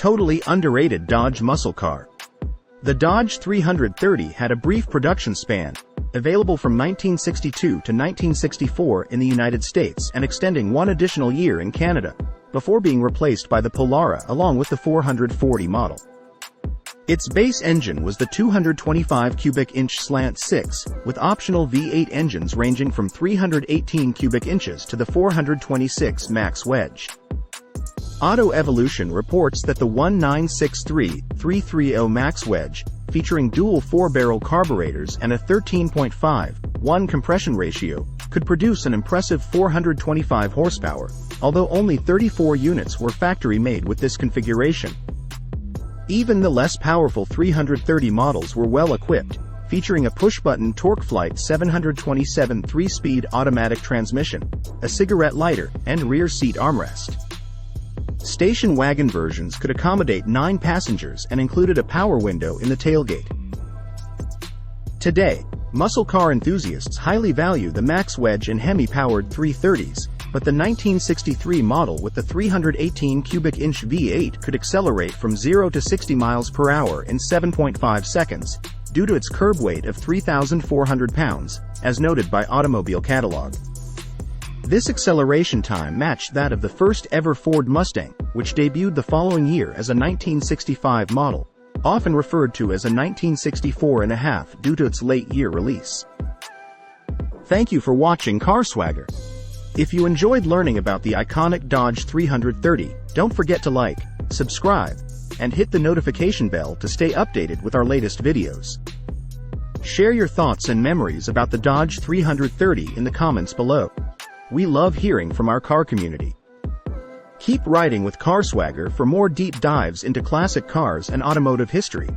totally underrated Dodge muscle car. The Dodge 330 had a brief production span, available from 1962 to 1964 in the United States and extending one additional year in Canada, before being replaced by the Polara along with the 440 model. Its base engine was the 225 cubic inch Slant Six, with optional V8 engines ranging from 318 cubic inches to the 426 Max Wedge. Auto Evolution reports that the 1963330 Max Wedge, featuring dual 4-barrel carburetors and a 13.5:1 compression ratio, could produce an impressive 425 horsepower, although only 34 units were factory-made with this configuration. Even the less powerful 330 models were well equipped, featuring a push-button Torqueflite 727 3-speed automatic transmission, a cigarette lighter, and rear seat armrest. Station wagon versions could accommodate 9 passengers and included a power window in the tailgate. Today, muscle car enthusiasts highly value the Max Wedge and hemi-powered 330s, but the 1963 model with the 318 cubic inch V8 could accelerate from 0 to 60 miles per hour in 7.5 seconds, due to its curb weight of 3,400 pounds, as noted by Automobile Catalog. This acceleration time matched that of the first ever Ford Mustang, which debuted the following year as a 1965 model, often referred to as a 1964.5 due to its late year release. Thank you for watching CarSwagger. If you enjoyed learning about the iconic Dodge 330, don't forget to like, subscribe, and hit the notification bell to stay updated with our latest videos. Share your thoughts and memories about the Dodge 330 in the comments below. We love hearing from our car community. Keep riding with CarSwagger for more deep dives into classic cars and automotive history.